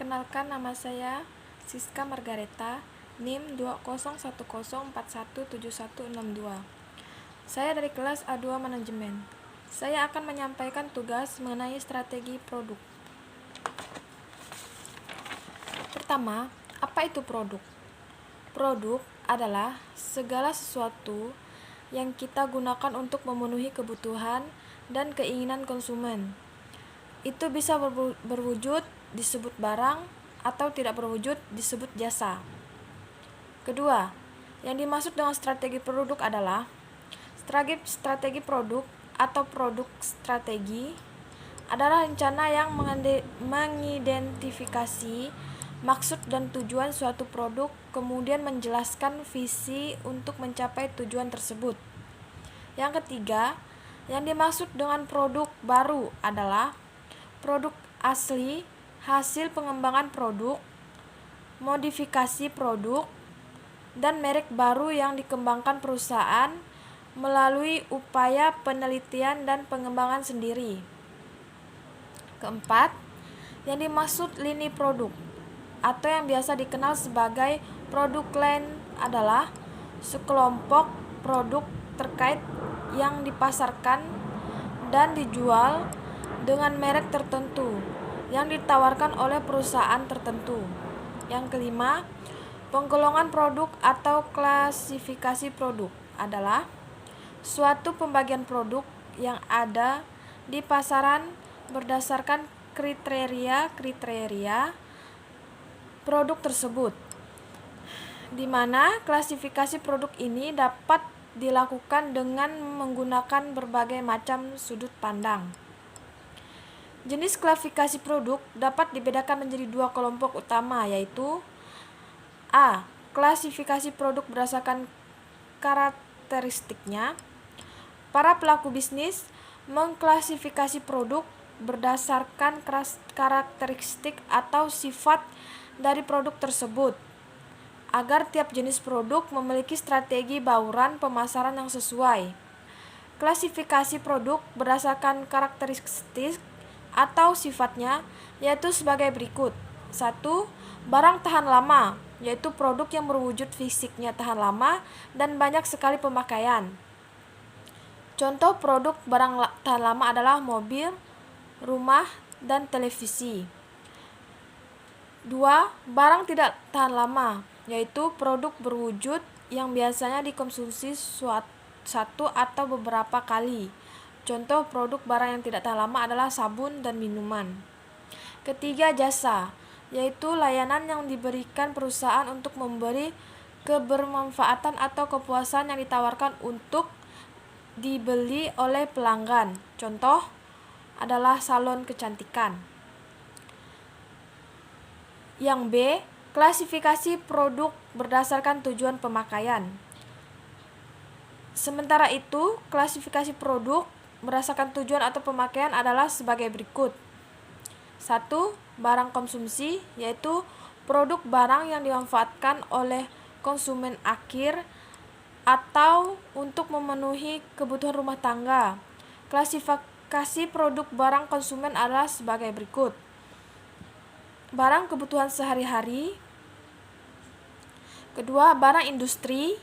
Perkenalkan, nama saya Siska Margareta, NIM 201041717162. Saya dari kelas A2 Manajemen. Saya akan menyampaikan tugas mengenai strategi produk. Pertama, apa itu produk? Produk adalah segala sesuatu yang kita gunakan untuk memenuhi kebutuhan dan keinginan konsumen. Itu bisa berwujud disebut barang atau tidak berwujud disebut jasa. Kedua, yang dimaksud dengan strategi produk adalah strategi produk atau produk strategi adalah rencana yang mengidentifikasi maksud dan tujuan suatu produk, kemudian menjelaskan visi untuk mencapai tujuan tersebut. Yang ketiga, yang dimaksud dengan produk baru adalah produk asli, hasil pengembangan produk, modifikasi produk, dan merek baru yang dikembangkan perusahaan melalui upaya penelitian dan pengembangan sendiri. Keempat, yang dimaksud lini produk atau yang biasa dikenal sebagai produk line adalah sekelompok produk terkait yang dipasarkan dan dijual dengan merek tertentu yang ditawarkan oleh perusahaan tertentu. Yang kelima, penggolongan produk atau klasifikasi produk adalah suatu pembagian produk yang ada di pasaran berdasarkan kriteria produk tersebut, di mana klasifikasi produk ini dapat dilakukan dengan menggunakan berbagai macam sudut pandang. Jenis klasifikasi produk dapat dibedakan menjadi dua kelompok utama, yaitu A. Klasifikasi produk berdasarkan karakteristiknya. Para pelaku bisnis mengklasifikasi produk berdasarkan karakteristik atau sifat dari produk tersebut, agar tiap jenis produk memiliki strategi bauran pemasaran yang sesuai. Klasifikasi produk berdasarkan karakteristik atau sifatnya yaitu sebagai berikut. 1. Barang tahan lama, yaitu produk yang berwujud fisiknya tahan lama dan banyak sekali pemakaian. Contoh produk barang tahan lama adalah mobil, rumah, dan televisi. 2. Barang tidak tahan lama, yaitu produk berwujud yang biasanya dikonsumsi satu atau beberapa kali. Contoh produk barang yang tidak tahan lama adalah sabun dan minuman. Ketiga, jasa, yaitu layanan yang diberikan perusahaan untuk memberi kebermanfaatan atau kepuasan yang ditawarkan untuk dibeli oleh pelanggan. Contoh adalah salon kecantikan. Yang B, klasifikasi produk berdasarkan tujuan pemakaian. Sementara itu, klasifikasi produk berdasarkan tujuan atau pemakaian adalah sebagai berikut. 1. Barang konsumsi, yaitu produk barang yang dimanfaatkan oleh konsumen akhir atau untuk memenuhi kebutuhan rumah tangga. Klasifikasi produk barang konsumen adalah sebagai berikut. Barang kebutuhan sehari-hari. Kedua, barang industri,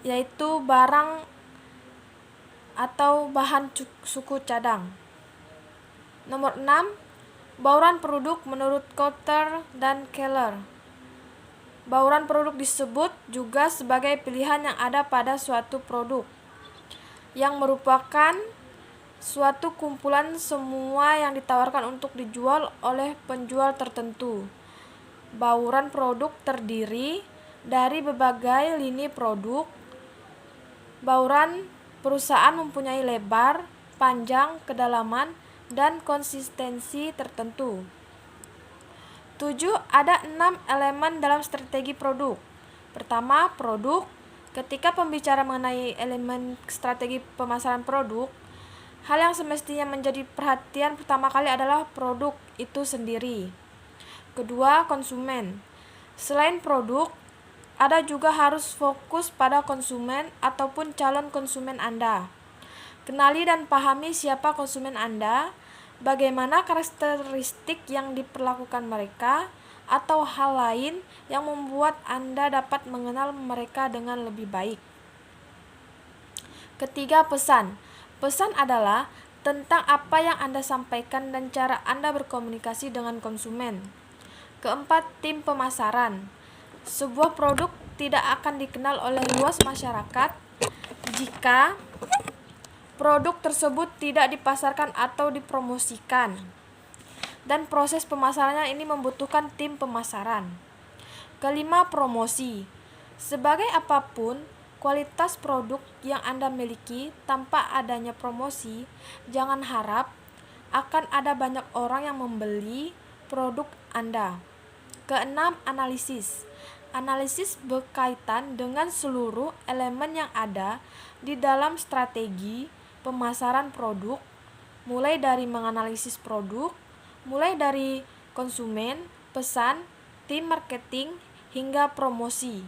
yaitu barang atau bahan suku cadang. Nomor 6, bauran produk menurut Coulter dan Keller. Bauran produk disebut juga sebagai pilihan yang ada pada suatu produk, yang merupakan suatu kumpulan semua yang ditawarkan untuk dijual oleh penjual tertentu. Bauran produk terdiri dari berbagai lini produk. Bauran perusahaan mempunyai lebar, panjang, kedalaman, dan konsistensi tertentu. 7. Ada 6 elemen dalam strategi produk. Pertama, produk. Ketika pembicara mengenai elemen strategi pemasaran produk, hal yang semestinya menjadi perhatian pertama kali adalah produk itu sendiri. Kedua, konsumen. Selain produk, Anda juga harus fokus pada konsumen ataupun calon konsumen Anda. Kenali dan pahami siapa konsumen Anda bagaimana karakteristik yang diperlakukan mereka, atau hal lain yang membuat Anda dapat mengenal mereka dengan lebih baik. Ketiga, pesan. Pesan adalah tentang apa yang Anda sampaikan dan cara Anda berkomunikasi dengan konsumen. Keempat, tim pemasaran. Sebuah produk tidak akan dikenal oleh luas masyarakat jika produk tersebut tidak dipasarkan atau dipromosikan. Dan proses pemasarannya ini membutuhkan tim pemasaran. Kelima, promosi. Sebagai apapun kualitas produk yang Anda miliki, tanpa adanya promosi, jangan harap akan ada banyak orang yang membeli produk Anda. Keenam, analisis. Analisis berkaitan dengan seluruh elemen yang ada di dalam strategi pemasaran produk, mulai dari menganalisis produk, mulai dari konsumen, pesan, tim marketing, hingga promosi.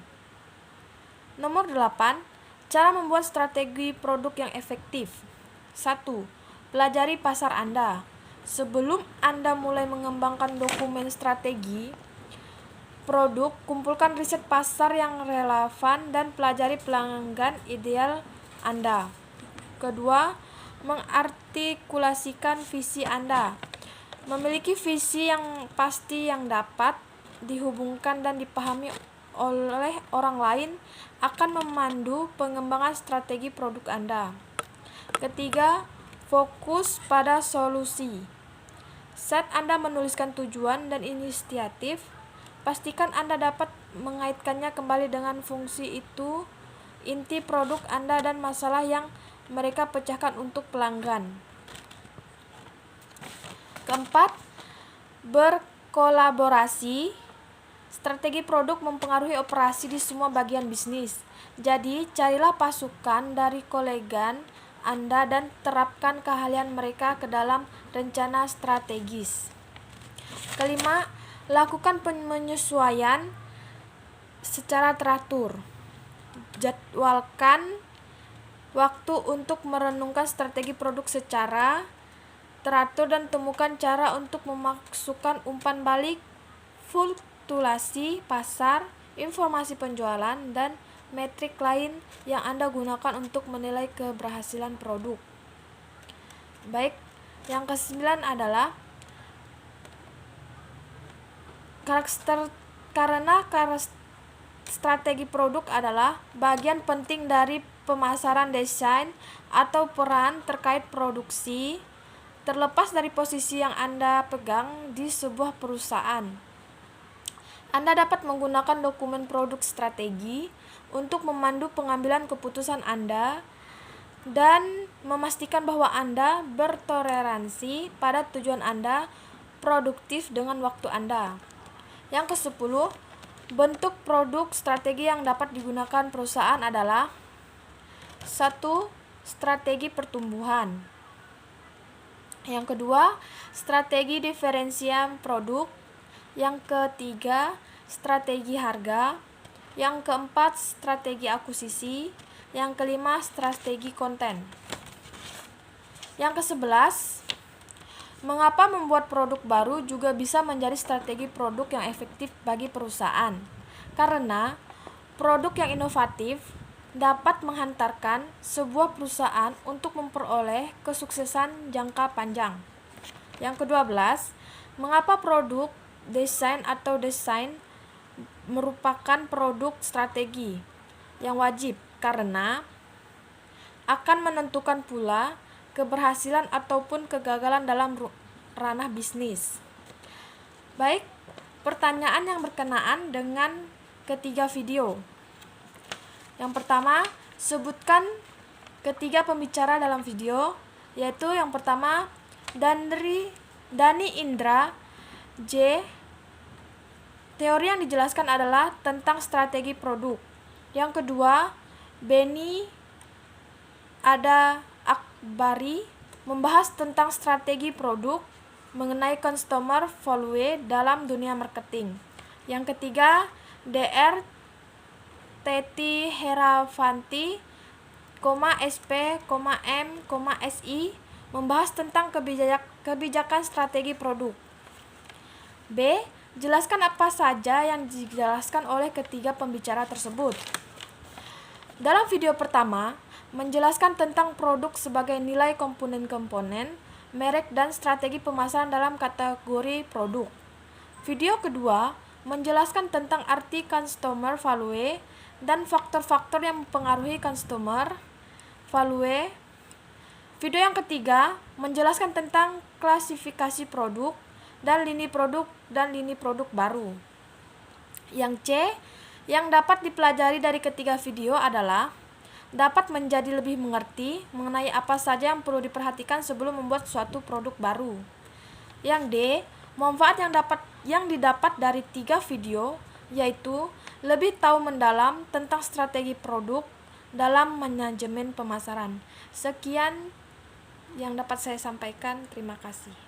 Nomor 8, cara membuat strategi produk yang efektif. 1. Pelajari pasar Anda. Sebelum Anda mulai mengembangkan dokumen strategi produk, kumpulkan riset pasar yang relevan dan pelajari pelanggan ideal Anda. Kedua, mengartikulasikan visi Anda. Memiliki visi yang pasti yang dapat dihubungkan dan dipahami oleh orang lain akan memandu pengembangan strategi produk Anda. Ketiga, fokus pada solusi. Saat Anda menuliskan tujuan dan inisiatif, pastikan Anda dapat mengaitkannya kembali dengan fungsi itu, inti produk Anda, dan masalah yang mereka pecahkan untuk pelanggan. Keempat, berkolaborasi. Strategi produk mempengaruhi operasi di semua bagian bisnis. Jadi, carilah pasukan dari kolega Anda dan terapkan keahlian mereka ke dalam rencana strategis. Kelima, lakukan penyesuaian secara teratur. Jadwalkan waktu untuk merenungkan strategi produk secara teratur dan temukan cara untuk memasukkan umpan balik, fluktuasi pasar, informasi penjualan, dan metrik lain yang Anda gunakan untuk menilai keberhasilan produk. Baik, yang ke-9 adalah strategi produk adalah bagian penting dari pemasaran desain atau peran terkait produksi, terlepas dari posisi yang Anda pegang di sebuah perusahaan. Anda dapat menggunakan dokumen produk strategi untuk memandu pengambilan keputusan Anda dan memastikan bahwa Anda bertoleransi pada tujuan Anda produktif dengan waktu Anda. Yang ke-10, bentuk produk strategi yang dapat digunakan perusahaan adalah 1. Strategi pertumbuhan. Yang kedua, strategi diferensial produk. Yang ketiga, strategi harga. Yang keempat, strategi akuisisi. Yang kelima, strategi konten. Yang ke-11, mengapa membuat produk baru juga bisa menjadi strategi produk yang efektif bagi perusahaan? Karena produk yang inovatif dapat menghantarkan sebuah perusahaan untuk memperoleh kesuksesan jangka panjang. Yang ke-12, mengapa produk desain atau desain merupakan produk strategi yang wajib? Karena akan menentukan pula keberhasilan ataupun kegagalan dalam ranah bisnis. Baik, pertanyaan yang berkenaan dengan ketiga video. Yang pertama, sebutkan ketiga pembicara dalam video, yaitu yang pertama Dani Indra J. Teori yang dijelaskan adalah tentang strategi produk. Yang kedua, Beni Ada Akbari membahas tentang strategi produk mengenai customer value dalam dunia marketing. Yang ketiga, Dr. Teti Heravanti, SP, M, SI membahas tentang kebijakan strategi produk. B. Jelaskan apa saja yang dijelaskan oleh ketiga pembicara tersebut. Dalam video pertama, menjelaskan tentang produk sebagai nilai komponen-komponen, merek, dan strategi pemasaran dalam kategori produk. Video kedua, menjelaskan tentang arti customer value dan faktor-faktor yang mempengaruhi customer value. Video yang ketiga, menjelaskan tentang klasifikasi produk dan lini produk baru. Yang C, yang dapat dipelajari dari ketiga video adalah dapat menjadi lebih mengerti mengenai apa saja yang perlu diperhatikan sebelum membuat suatu produk baru. Yang D, manfaat yang didapat dari 3 video yaitu lebih tahu mendalam tentang strategi produk dalam manajemen pemasaran. Sekian yang dapat saya sampaikan. Terima kasih.